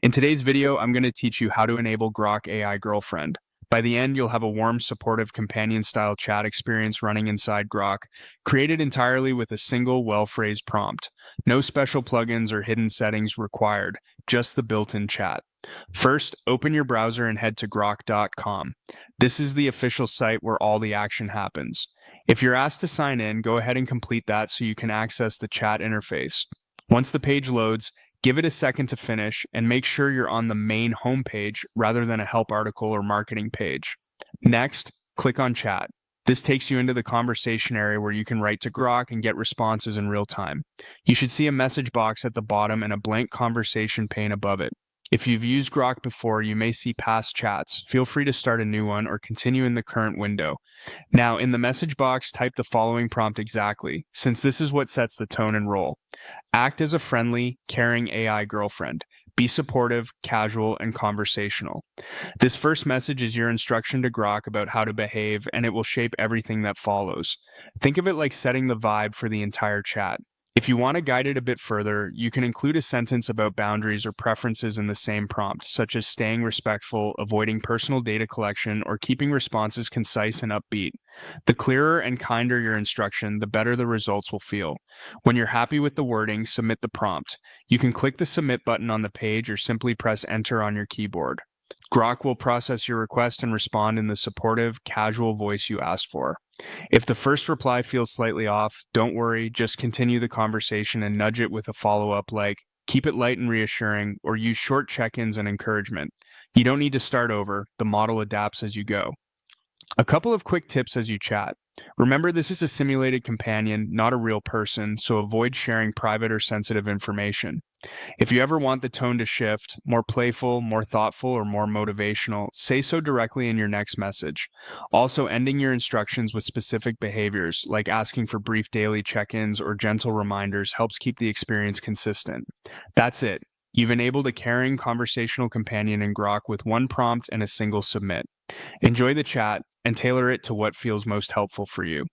In today's video, I'm going to teach you how to enable Grok AI Girlfriend. By the end, you'll have a warm, supportive companion-style chat experience running inside Grok, created entirely with a single, well-phrased prompt. No special plugins or hidden settings required, just the built-in chat. First, open your browser and head to grok.com. This is the official site where all the action happens. If you're asked to sign in, go ahead and complete that so you can access the chat interface. Once the page loads, give it a second to finish and make sure you're on the main homepage rather than a help article or marketing page. Next, click on chat. This takes you into the conversation area where you can write to Grok and get responses in real time. You should see a message box at the bottom and a blank conversation pane above it. If you've used Grok before, you may see past chats. Feel free to start a new one or continue in the current window. Now, in the message box, type the following prompt exactly, since this is what sets the tone and role. Act as a friendly, caring AI girlfriend. Be supportive, casual, and conversational. This first message is your instruction to Grok about how to behave, and it will shape everything that follows. Think of it like setting the vibe for the entire chat. If you want to guide it a bit further, you can include a sentence about boundaries or preferences in the same prompt, such as staying respectful, avoiding personal data collection, or keeping responses concise and upbeat. The clearer and kinder your instruction, the better the results will feel. When you're happy with the wording, submit the prompt. You can click the submit button on the page or simply press enter on your keyboard. Grok will process your request and respond in the supportive, casual voice you asked for. If the first reply feels slightly off, don't worry, just continue the conversation and nudge it with a follow-up like, keep it light and reassuring, or use short check-ins and encouragement. You don't need to start over, the model adapts as you go. A couple of quick tips as you chat. Remember, this is a simulated companion, not a real person, so avoid sharing private or sensitive information. If you ever want the tone to shift, more playful, more thoughtful, or more motivational, say so directly in your next message. Also, ending your instructions with specific behaviors, like asking for brief daily check-ins or gentle reminders, helps keep the experience consistent. That's it. You've enabled a caring conversational companion in Grok with one prompt and a single submit. Enjoy the chat and tailor it to what feels most helpful for you.